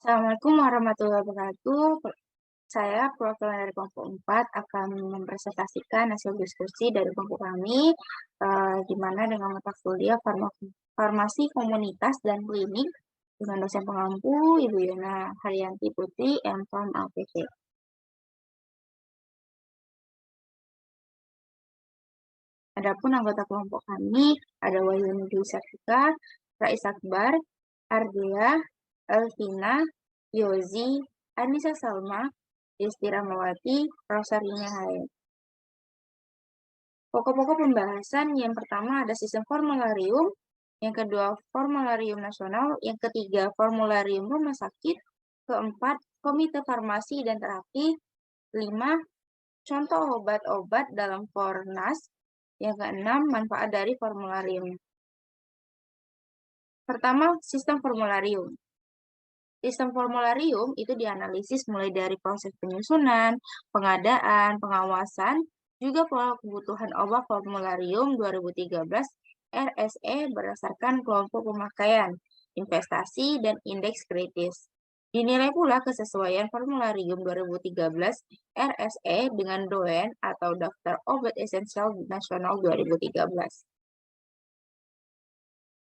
Assalamualaikum warahmatullahi wabarakatuh. Saya perwakilan dari kelompok 4 akan mempresentasikan hasil diskusi dari kelompok kami, di mana dengan mata kuliah farmasi komunitas dan klinik dengan dosen pengampu Ibu Yona Haryanti Putri, MPharm APT. Adapun anggota kelompok kami ada Wahyuni Dwi Sartika, Rais Akbar, Ardea, Elvina, Yozi, Anissa Salma, Desti Rahmawati, Rosarina Hayat. Pokok-pokok pembahasan yang pertama ada sistem formularium, yang kedua formularium nasional, yang ketiga formularium rumah sakit, keempat komite farmasi dan terapi, 5 contoh obat-obat dalam Fornas, yang keenam manfaat dari formularium. Pertama, sistem formularium. Sistem formularium itu dianalisis mulai dari proses penyusunan, pengadaan, pengawasan, juga pola kebutuhan obat formularium 2013 RSE berdasarkan kelompok pemakaian, investasi, dan indeks kritis. Dinilai pula kesesuaian formularium 2013 RSE dengan DOEN atau Daftar Obat Esensial Nasional 2013.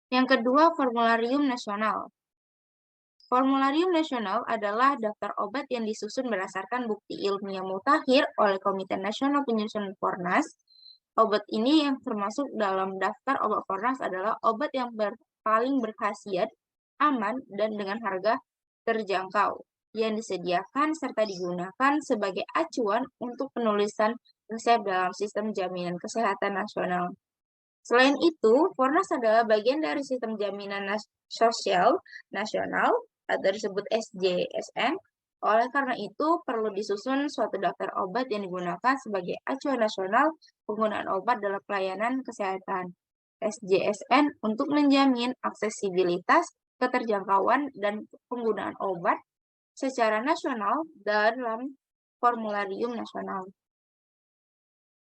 Yang kedua, formularium nasional. Formularium nasional adalah daftar obat yang disusun berdasarkan bukti ilmiah mutakhir oleh Komite Nasional Penyusunan Fornas. Obat ini yang termasuk dalam daftar obat Fornas adalah obat yang paling berkhasiat, aman, dan dengan harga terjangkau, yang disediakan serta digunakan sebagai acuan untuk penulisan resep dalam sistem jaminan kesehatan nasional. Selain itu, Fornas adalah bagian dari sistem jaminan sosial nasional atau disebut SJSN. Oleh karena itu, perlu disusun suatu daftar obat yang digunakan sebagai acuan nasional penggunaan obat dalam pelayanan kesehatan SJSN untuk menjamin aksesibilitas, keterjangkauan, dan penggunaan obat secara nasional dalam formularium nasional.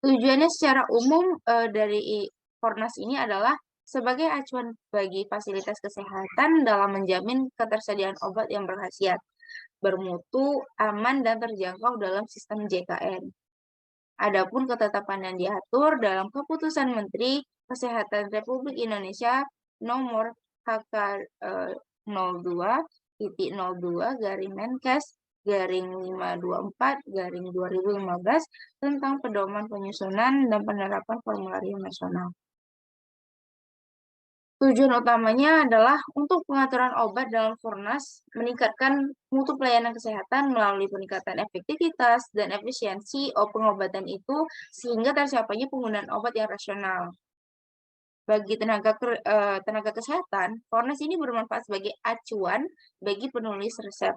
Tujuannya secara umum dari Fornas ini adalah sebagai acuan bagi fasilitas kesehatan dalam menjamin ketersediaan obat yang berkhasiat, bermutu, aman, dan terjangkau dalam sistem JKN. Adapun ketetapan yang diatur dalam Keputusan Menteri Kesehatan Republik Indonesia nomor HK 02-02-Menkes-524-2015 tentang pedoman penyusunan dan penerapan formularium nasional. Tujuan utamanya adalah untuk pengaturan obat dalam Fornas, meningkatkan mutu pelayanan kesehatan melalui peningkatan efektivitas dan efisiensi pengobatan itu sehingga tercapainya penggunaan obat yang rasional. Bagi tenaga kesehatan, Fornas ini bermanfaat sebagai acuan bagi penulis resep,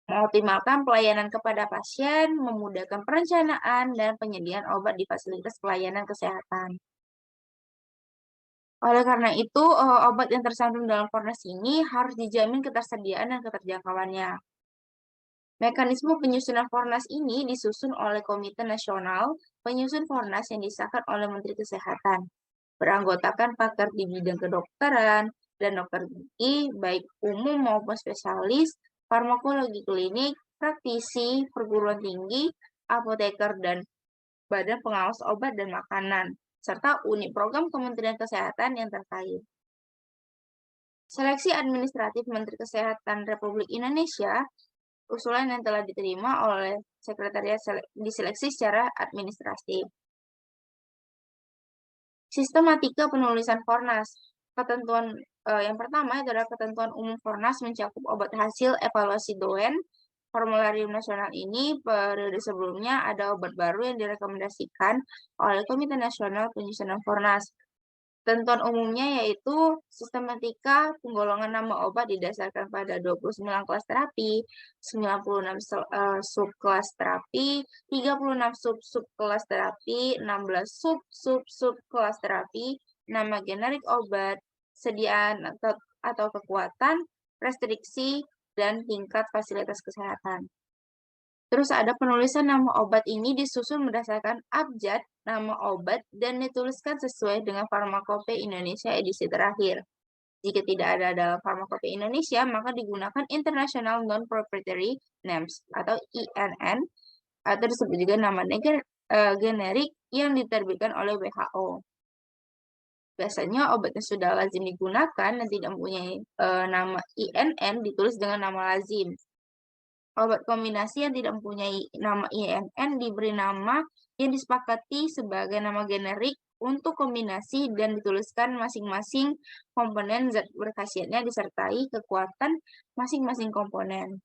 mengoptimalkan pelayanan kepada pasien, memudahkan perencanaan dan penyediaan obat di fasilitas pelayanan kesehatan. Oleh karena itu, obat yang tercantum dalam Fornas ini harus dijamin ketersediaan dan keterjangkauannya. Mekanisme penyusunan Fornas ini disusun oleh Komite Nasional Penyusun Fornas yang disahkan oleh Menteri Kesehatan. Beranggotakan pakar di bidang kedokteran dan dokter gigi, baik umum maupun spesialis, farmakologi klinik, praktisi, perguruan tinggi, apoteker, dan Badan Pengawas Obat dan Makanan, serta unit program Kementerian Kesehatan yang terkait. Seleksi administratif Menteri Kesehatan Republik Indonesia, usulan yang telah diterima oleh Sekretariat diseleksi secara administratif. Sistematika penulisan Fornas. Ketentuan yang pertama adalah ketentuan umum Fornas mencakup obat hasil evaluasi DOEN. Formularium nasional ini periode sebelumnya ada obat baru yang direkomendasikan oleh Komite Nasional Penyusunan Fornas. Ketentuan umumnya yaitu sistematika penggolongan nama obat didasarkan pada 29 kelas terapi, 96 subkelas terapi, 36 sub-subkelas terapi, 16 sub-sub-subkelas terapi, nama generik obat, sediaan atau kekuatan, restriksi, dan tingkat fasilitas kesehatan. Terus ada penulisan nama obat ini disusun berdasarkan abjad nama obat dan dituliskan sesuai dengan Farmakope Indonesia edisi terakhir. Jika tidak ada dalam Farmakopeia Indonesia, maka digunakan International Non-Proprietary Names atau INN, atau disebut juga nama generik yang diterbitkan oleh WHO. Biasanya obat yang sudah lazim digunakan dan tidak mempunyai nama INN ditulis dengan nama lazim. Obat kombinasi yang tidak mempunyai nama INN diberi nama yang disepakati sebagai nama generik untuk kombinasi dan dituliskan masing-masing komponen zat berkhasiatnya disertai kekuatan masing-masing komponen.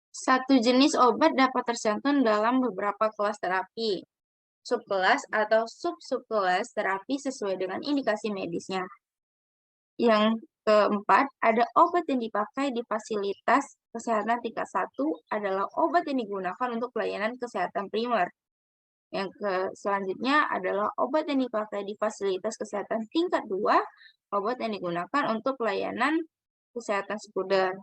Satu jenis obat dapat tercantum dalam beberapa kelas terapi, subkelas atau sub-subkelas terapi sesuai dengan indikasi medisnya. Yang keempat, ada obat yang dipakai di fasilitas kesehatan tingkat 1 adalah obat yang digunakan untuk pelayanan kesehatan primer. Yang selanjutnya adalah obat yang dipakai di fasilitas kesehatan tingkat 2, obat yang digunakan untuk pelayanan kesehatan sekunder.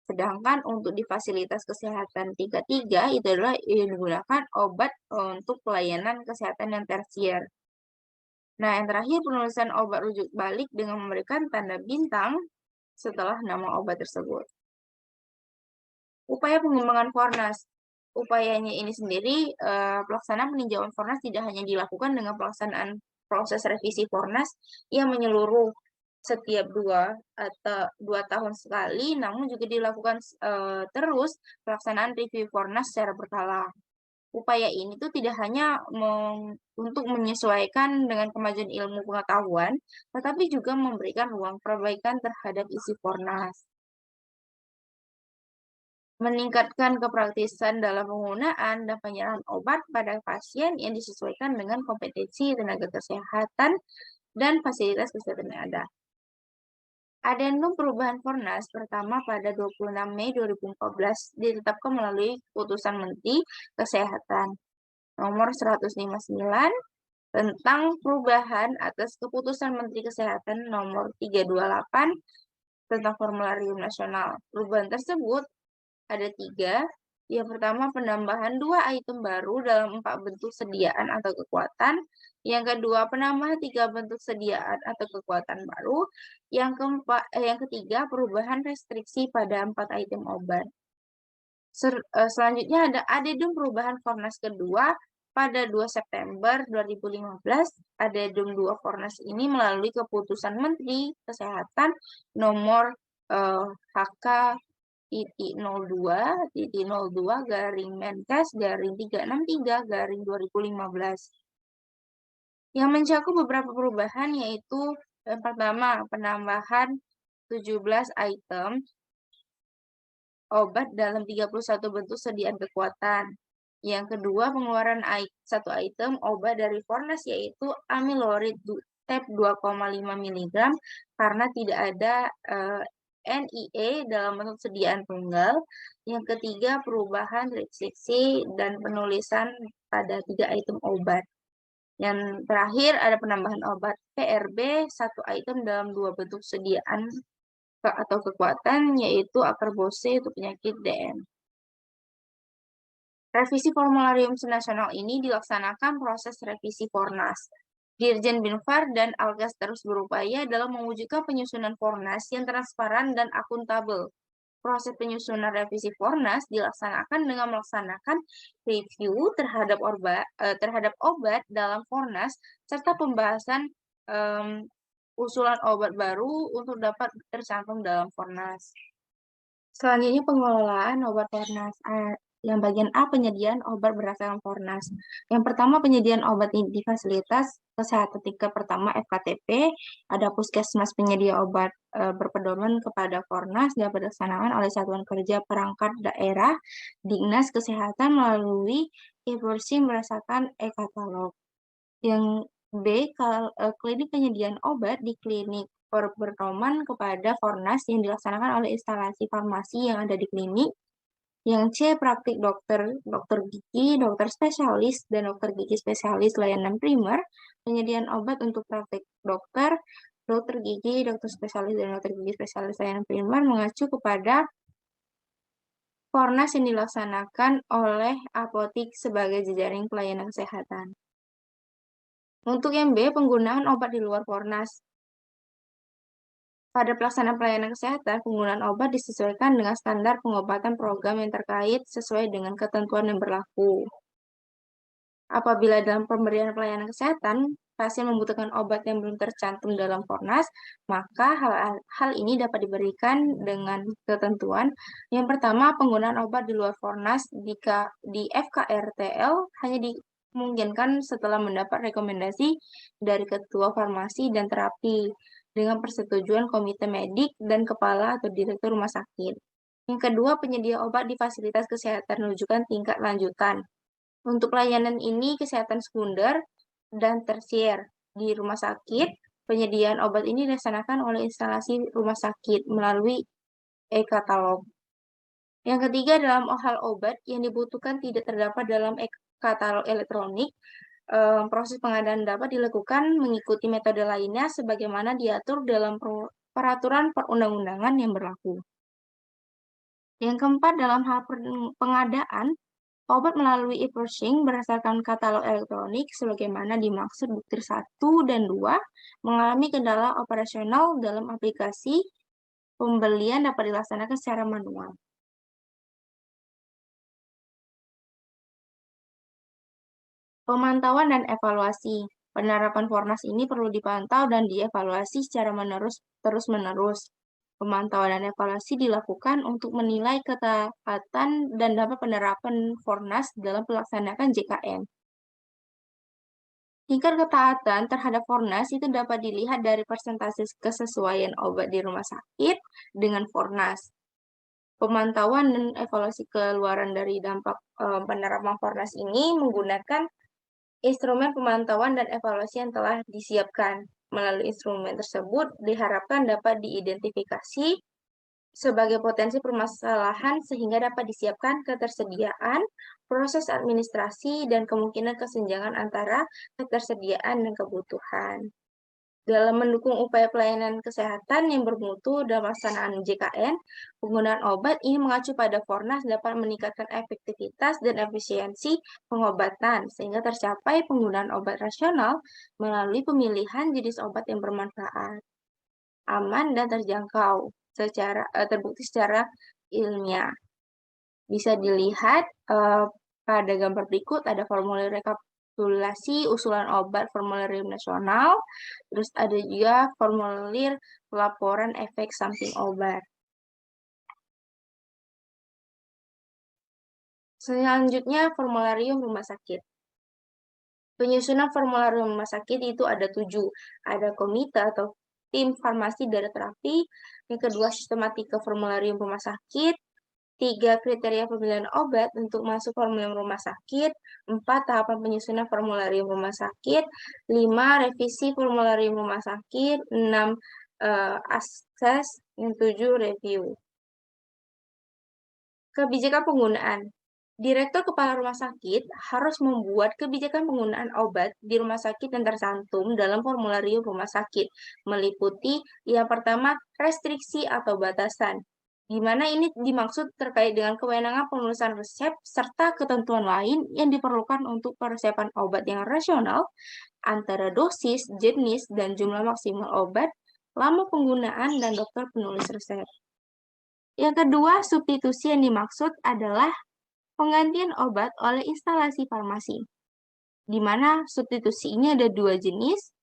Sedangkan untuk di fasilitas kesehatan tingkat 3 itu adalah yang digunakan obat untuk pelayanan kesehatan yang tersier. Nah, yang terakhir penulisan obat rujuk balik dengan memberikan tanda bintang setelah nama obat tersebut. Upaya pengembangan Fornas. Upayanya ini sendiri, pelaksanaan peninjauan Fornas tidak hanya dilakukan dengan pelaksanaan proses revisi Fornas yang menyeluruh setiap 2 tahun sekali, namun juga dilakukan terus pelaksanaan review Fornas secara berkala. Upaya ini tuh tidak hanya untuk menyesuaikan dengan kemajuan ilmu pengetahuan, tetapi juga memberikan ruang perbaikan terhadap isi Fornas. Meningkatkan kepraktisan dalam penggunaan dan penyerahan obat pada pasien yang disesuaikan dengan kompetensi tenaga kesehatan dan fasilitas kesehatan yang ada. Adendum perubahan Fornas pertama pada 26 Mei 2014 ditetapkan melalui Keputusan Menteri Kesehatan Nomor 159 tentang perubahan atas Keputusan Menteri Kesehatan Nomor 328 tentang Formularium Nasional. Perubahan tersebut ada 3. Yang pertama, penambahan 2 item baru dalam 4 bentuk sediaan atau kekuatan. Yang kedua, penambahan 3 bentuk sediaan atau kekuatan baru. Yang ketiga, perubahan restriksi pada 4 item obat. Selanjutnya ada adendum perubahan Fornas kedua pada 2 September 2015. Adendum 2 Fornas ini melalui Keputusan Menteri Kesehatan Nomor HK 02-02-Menkes-363-2015 yang mencakup beberapa perubahan, yaitu yang pertama penambahan 17 item obat dalam 31 bentuk sediaan kekuatan. Yang kedua, pengeluaran 1 item obat dari Fornas, yaitu amilorid tab 2,5 mg karena tidak ada NIE dalam bentuk sediaan tunggal. Yang ketiga, perubahan restriksi dan penulisan pada 3 item obat. Yang terakhir, ada penambahan obat PRB 1 item dalam 2 bentuk sediaan atau kekuatan, yaitu akarbose untuk penyakit DM. Revisi Formularium Nasional ini dilaksanakan proses revisi Fornas. Dirjen Binfar dan Alkes terus berupaya dalam mewujudkan penyusunan Fornas yang transparan dan akuntabel. Proses penyusunan revisi Fornas dilaksanakan dengan melaksanakan review terhadap obat dalam Fornas serta pembahasan usulan obat baru untuk dapat tercantum dalam Fornas. Selanjutnya pengelolaan obat Fornas. Yang bagian A, penyediaan obat berdasarkan Fornas. Yang pertama, penyediaan obat di fasilitas kesehatan tingkat pertama FKTP. Ada puskesmas penyedia obat berpedoman kepada Fornas dapat dilaksanakan oleh Satuan Kerja Perangkat Daerah Dinas Kesehatan melalui e-browsing berdasarkan e-katalog. Yang B, klinik penyediaan obat di klinik berpedoman kepada Fornas yang dilaksanakan oleh instalasi farmasi yang ada di klinik. Yang C, praktik dokter gigi, dokter spesialis, dan dokter gigi spesialis layanan primer, penyediaan obat untuk praktik dokter gigi, dokter spesialis, dan dokter gigi spesialis layanan primer mengacu kepada Fornas yang dilaksanakan oleh apotik sebagai jejaring pelayanan kesehatan. Untuk yang B, penggunaan obat di luar Fornas. Pada pelaksanaan pelayanan kesehatan, penggunaan obat disesuaikan dengan standar pengobatan program yang terkait sesuai dengan ketentuan yang berlaku. Apabila dalam pemberian pelayanan kesehatan, pasien membutuhkan obat yang belum tercantum dalam Fornas, maka hal ini dapat diberikan dengan ketentuan. Yang pertama, penggunaan obat di luar Fornas di FKRTL hanya dimungkinkan setelah mendapat rekomendasi dari Ketua Farmasi dan Terapi dengan persetujuan Komite Medik dan Kepala atau Direktur Rumah Sakit. Yang kedua, penyedia obat di fasilitas kesehatan rujukan tingkat lanjutan. Untuk layanan ini, kesehatan sekunder dan tersier di rumah sakit, penyediaan obat ini dilaksanakan oleh instalasi rumah sakit melalui e-katalog. Yang ketiga, dalam hal obat yang dibutuhkan tidak terdapat dalam e-katalog elektronik, proses pengadaan dapat dilakukan mengikuti metode lainnya sebagaimana diatur dalam peraturan perundang-undangan yang berlaku. Yang keempat, dalam hal pengadaan, obat melalui e-pushing berdasarkan katalog elektronik sebagaimana dimaksud bukti 1 dan 2 mengalami kendala operasional dalam aplikasi pembelian dapat dilaksanakan secara manual. Pemantauan dan evaluasi. Penerapan Fornas ini perlu dipantau dan dievaluasi secara terus-menerus. Pemantauan dan evaluasi dilakukan untuk menilai ketaatan dan dampak penerapan Fornas dalam pelaksanaan JKN. Tingkat ketaatan terhadap Fornas itu dapat dilihat dari persentase kesesuaian obat di rumah sakit dengan Fornas. Pemantauan dan evaluasi keluaran dari dampak penerapan Fornas ini menggunakan instrumen pemantauan dan evaluasi yang telah disiapkan. Melalui instrumen tersebut diharapkan dapat diidentifikasi sebagai potensi permasalahan sehingga dapat disiapkan ketersediaan, proses administrasi, dan kemungkinan kesenjangan antara ketersediaan dan kebutuhan. Dalam mendukung upaya pelayanan kesehatan yang bermutu dalam pelaksanaan JKN, penggunaan obat ini mengacu pada Fornas dapat meningkatkan efektivitas dan efisiensi pengobatan sehingga tercapai penggunaan obat rasional melalui pemilihan jenis obat yang bermanfaat, aman, dan terjangkau terbukti secara ilmiah. Bisa dilihat pada gambar berikut ada formulir rekapitulasi usulan obat formularium nasional, terus ada juga formulir laporan efek samping obat. Selanjutnya, formularium rumah sakit. Penyusunan formularium rumah sakit itu ada 7. Ada komite atau tim farmasi dari terapi. Yang kedua, sistematika formularium rumah sakit. 3. Kriteria pemilihan obat untuk masuk formularium rumah sakit. 4. Tahapan penyusunan formularium rumah sakit. 5. Revisi formularium rumah sakit. 6. Akses. Yang 7. Review. Kebijakan penggunaan. Direktur Kepala Rumah Sakit harus membuat kebijakan penggunaan obat di rumah sakit yang tercantum dalam formularium rumah sakit, meliputi yang pertama, restriksi atau batasan, di mana ini dimaksud terkait dengan kewenangan penulisan resep serta ketentuan lain yang diperlukan untuk persiapan obat yang rasional, antara dosis, jenis, dan jumlah maksimal obat, lama penggunaan, dan dokter penulis resep. Yang kedua, substitusi yang dimaksud adalah penggantian obat oleh instalasi farmasi, di mana substitusi ini ada 2 jenis.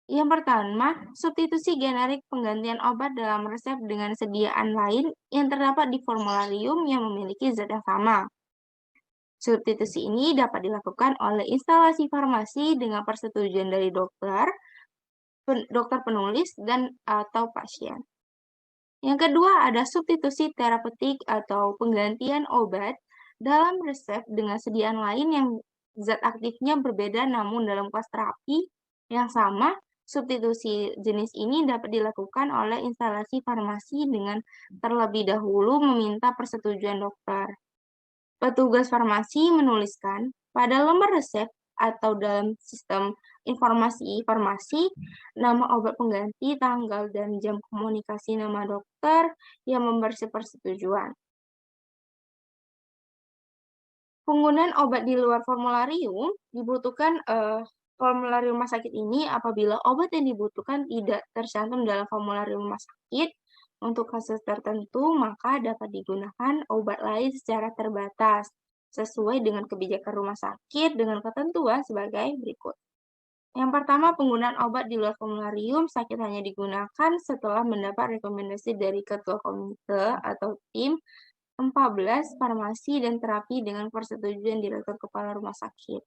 Yang pertama, substitusi generik penggantian obat dalam resep dengan sediaan lain yang terdapat di formularium yang memiliki zat yang sama. Substitusi ini dapat dilakukan oleh instalasi farmasi dengan persetujuan dari dokter penulis dan atau pasien. Yang kedua, ada substitusi terapeutik atau penggantian obat dalam resep dengan sediaan lain yang zat aktifnya berbeda namun dalam kelas terapi yang sama. Substitusi jenis ini dapat dilakukan oleh instalasi farmasi dengan terlebih dahulu meminta persetujuan dokter. Petugas farmasi menuliskan pada lembar resep atau dalam sistem informasi farmasi nama obat pengganti, tanggal, dan jam komunikasi nama dokter yang memberi persetujuan. Penggunaan obat di luar formularium dibutuhkan Formulir rumah sakit ini apabila obat yang dibutuhkan tidak tercantum dalam formulir rumah sakit, untuk kasus tertentu maka dapat digunakan obat lain secara terbatas, sesuai dengan kebijakan rumah sakit dengan ketentuan sebagai berikut. Yang pertama, penggunaan obat di luar formularium sakit hanya digunakan setelah mendapat rekomendasi dari Ketua Komite atau tim 14 farmasi dan terapi dengan persetujuan Direktur Kepala Rumah Sakit.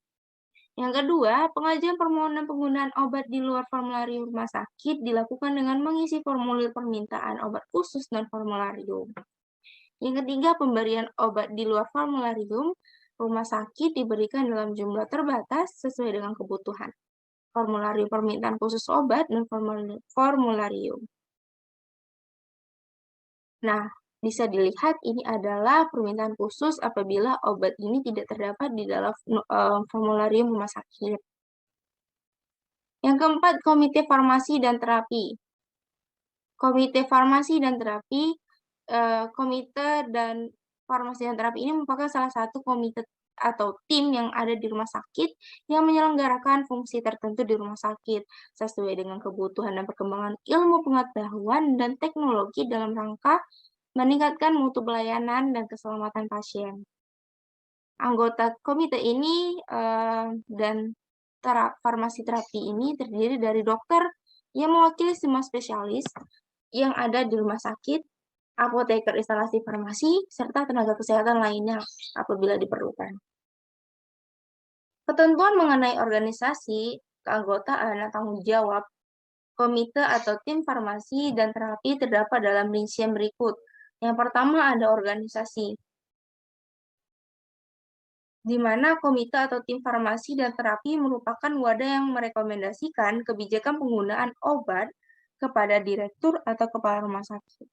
Yang kedua, pengajuan permohonan penggunaan obat di luar formularium rumah sakit dilakukan dengan mengisi formulir permintaan obat khusus non-formularium. Yang ketiga, pemberian obat di luar formularium rumah sakit diberikan dalam jumlah terbatas sesuai dengan kebutuhan. Formularium permintaan khusus obat dan formularium. Nah, bisa dilihat ini adalah permintaan khusus apabila obat ini tidak terdapat di dalam formularium rumah sakit. Yang keempat, Komite Farmasi dan Terapi. Komite Farmasi dan Terapi, Komite dan Farmasi dan Terapi ini merupakan salah satu komite atau tim yang ada di rumah sakit yang menyelenggarakan fungsi tertentu di rumah sakit sesuai dengan kebutuhan dan perkembangan ilmu pengetahuan dan teknologi dalam rangka meningkatkan mutu pelayanan dan keselamatan pasien. Anggota komite ini dan farmasi terapi ini terdiri dari dokter yang mewakili semua spesialis yang ada di rumah sakit, apoteker instalasi farmasi, serta tenaga kesehatan lainnya apabila diperlukan. Ketentuan mengenai organisasi, keanggotaan, dan tanggung jawab komite atau tim farmasi dan terapi terdapat dalam rincian berikut. Yang pertama ada organisasi, di mana komite atau tim farmasi dan terapi merupakan wadah yang merekomendasikan kebijakan penggunaan obat kepada direktur atau kepala rumah sakit.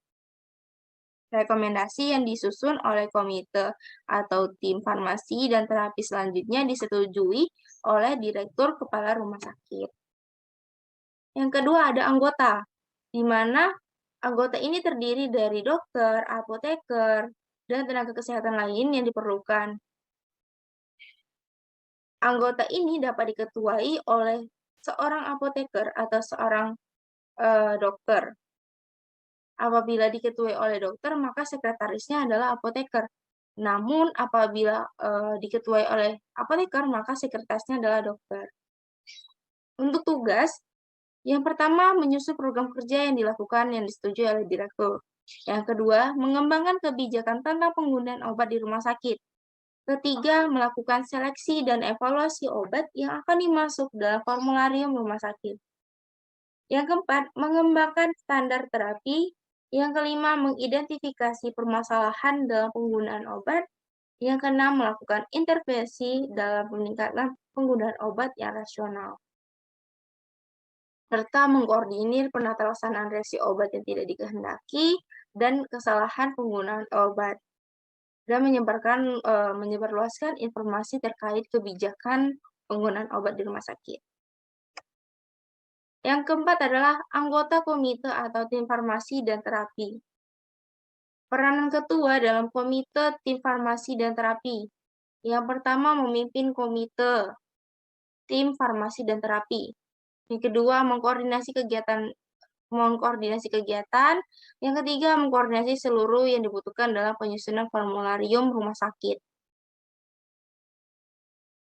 Rekomendasi yang disusun oleh komite atau tim farmasi dan terapi selanjutnya disetujui oleh direktur kepala rumah sakit. Yang kedua ada anggota, di mana anggota ini terdiri dari dokter, apoteker, dan tenaga kesehatan lain yang diperlukan. Anggota ini dapat diketuai oleh seorang apoteker atau seorang dokter. Apabila diketuai oleh dokter, maka sekretarisnya adalah apoteker. Namun, apabila diketuai oleh apoteker, maka sekretarisnya adalah dokter. Untuk tugas, yang pertama, menyusun program kerja yang dilakukan yang disetujui oleh direktur. Yang kedua, mengembangkan kebijakan tentang penggunaan obat di rumah sakit. Ketiga, melakukan seleksi dan evaluasi obat yang akan dimasuk dalam formularium rumah sakit. Yang keempat, mengembangkan standar terapi. Yang kelima, mengidentifikasi permasalahan dalam penggunaan obat. Yang keenam, melakukan intervensi dalam peningkatan penggunaan obat yang rasional. Serta mengkoordinir penata laksanaan reaksi obat yang tidak dikehendaki dan kesalahan penggunaan obat. Dan menyebarluaskan informasi terkait kebijakan penggunaan obat di rumah sakit. Yang keempat adalah anggota komite atau tim farmasi dan terapi. Peranan ketua dalam komite tim farmasi dan terapi. Yang pertama, memimpin komite tim farmasi dan terapi. Yang kedua, mengkoordinasi kegiatan. Yang ketiga, mengkoordinasi seluruh yang dibutuhkan dalam penyusunan formularium rumah sakit.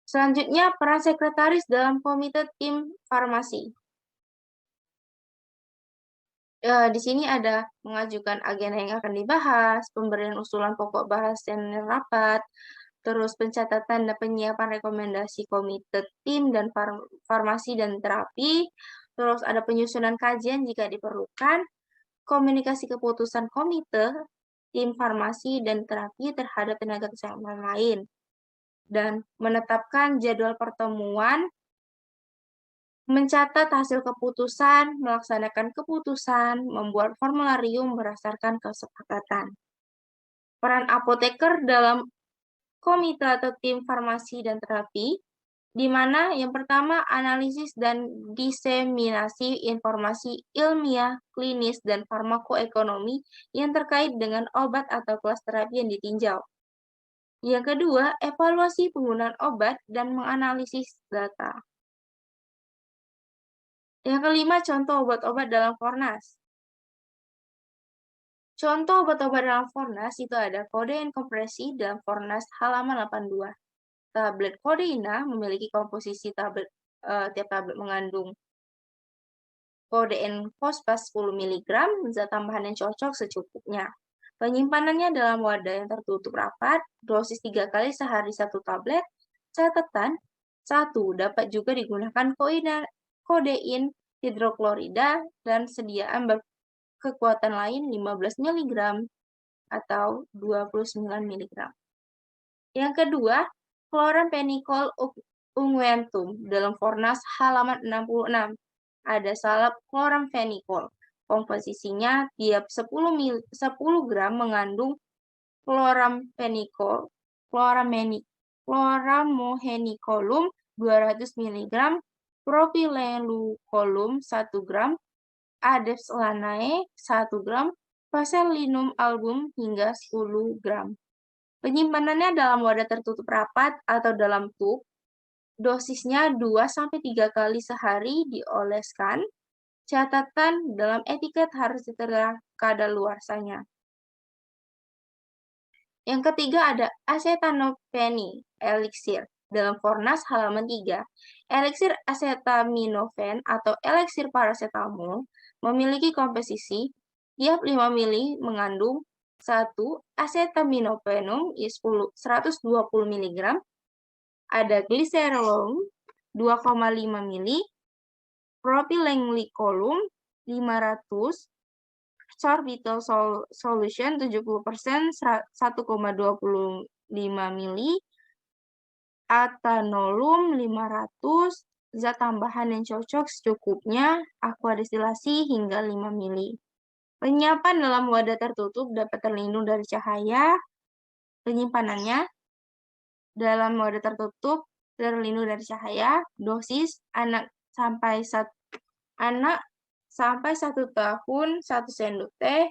Selanjutnya, peran sekretaris dalam komite tim farmasi. Di sini ada mengajukan agenda yang akan dibahas, pemberian usulan pokok bahasan rapat, terus pencatatan dan penyiapan rekomendasi komite tim dan farmasi dan terapi, terus ada penyusunan kajian jika diperlukan, komunikasi keputusan komite, tim farmasi dan terapi terhadap tenaga kesehatan lain, dan menetapkan jadwal pertemuan, mencatat hasil keputusan, melaksanakan keputusan, membuat formularium berdasarkan kesepakatan. Peran apoteker dalam komite atau tim farmasi dan terapi, di mana yang pertama analisis dan diseminasi informasi ilmiah, klinis, dan farmakoekonomi yang terkait dengan obat atau kelas terapi yang ditinjau. Yang kedua, evaluasi penggunaan obat dan menganalisis data. Yang kelima, contoh obat-obat dalam Fornas. Contoh obat-obat dalam Fornas itu ada kodein kompresi dalam Fornas halaman 82. Tablet kodeina memiliki komposisi tiap tablet mengandung kodein fosfat 10 mg, zat tambahan yang cocok secukupnya. Penyimpanannya dalam wadah yang tertutup rapat, dosis 3 kali sehari 1 tablet. Catatan, 1. Dapat juga digunakan kodein hidroklorida dan sediaan berkekuatan lain 15 mg atau 29 mg. Yang kedua, chloramphenicol unguentum dalam Fornas halaman 66. Ada salep chloramphenicol. Komposisinya tiap 10 gram mengandung chloramohenicolum 200 mg, propylenolucolum 1 gram, adepsolanae 1 gram, Phaselinum album hingga 10 gram. Penyimpanannya dalam wadah tertutup rapat atau dalam tub. Dosisnya 2-3 kali sehari dioleskan. Catatan dalam etiket harus ditertera kadaluarsanya. Yang ketiga ada acetaminophen eliksir dalam Fornas halaman 3. Eliksir acetaminophen atau eliksir paracetamol memiliki komposisi tiap 5 mili mengandung 1. Acetaminophenum 120 mg, ada gliserolol 2,5 mili, propylenglycolum 500, sorbitol solution 70% 1,25 mili, atanolom 500, zat tambahan yang cocok secukupnya, aquadestilasi hingga 5 mili. Penyiapan dalam wadah tertutup dapat terlindung dari cahaya. Penyimpanannya dalam wadah tertutup terlindung dari cahaya. Dosis anak sampai 1 tahun 1 sendok teh,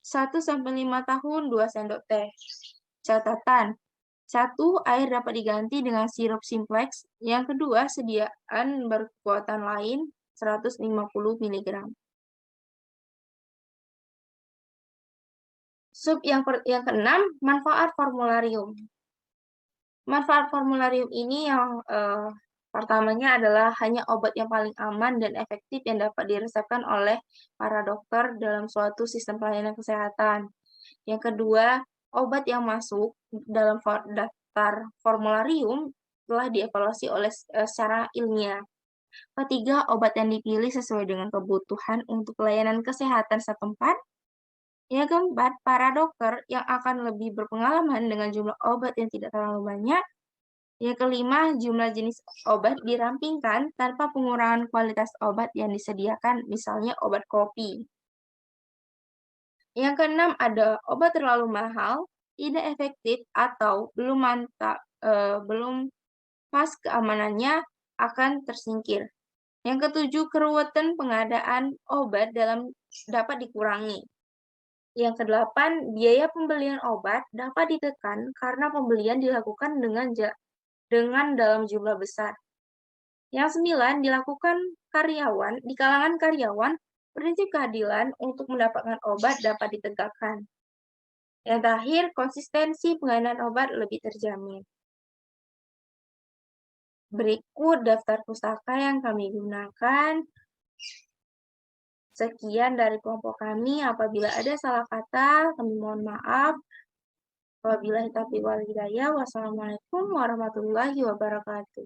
1-5 tahun 2 sendok teh. Catatan, 1. Air dapat diganti dengan sirup simplex. Yang kedua, sediaan berkekuatan lain 150 mg. Sub yang keenam, manfaat formularium. Manfaat formularium ini yang pertamanya adalah hanya obat yang paling aman dan efektif yang dapat diresepkan oleh para dokter dalam suatu sistem pelayanan kesehatan. Yang kedua, obat yang masuk dalam daftar formularium telah dievaluasi secara ilmiah. Ketiga, obat yang dipilih sesuai dengan kebutuhan untuk pelayanan kesehatan setempat. Yang keempat, para dokter yang akan lebih berpengalaman dengan jumlah obat yang tidak terlalu banyak. Yang kelima, jumlah jenis obat dirampingkan tanpa pengurangan kualitas obat yang disediakan, misalnya obat kopi. Yang keenam, ada obat terlalu mahal, tidak efektif, atau belum pas keamanannya akan tersingkir. Yang ketujuh, keruwetan pengadaan obat dapat dikurangi. Yang kedelapan, biaya pembelian obat dapat ditekan karena pembelian dilakukan dengan dalam jumlah besar. Yang 9, di kalangan karyawan, prinsip keadilan untuk mendapatkan obat dapat ditegakkan. Yang terakhir, konsistensi pengadaan obat lebih terjamin. Berikut daftar pustaka yang kami gunakan. Sekian dari kelompok kami. Apabila ada salah kata, kami mohon maaf. Wabillahi taufiq wal hidayah. Wassalamualaikum warahmatullahi wabarakatuh.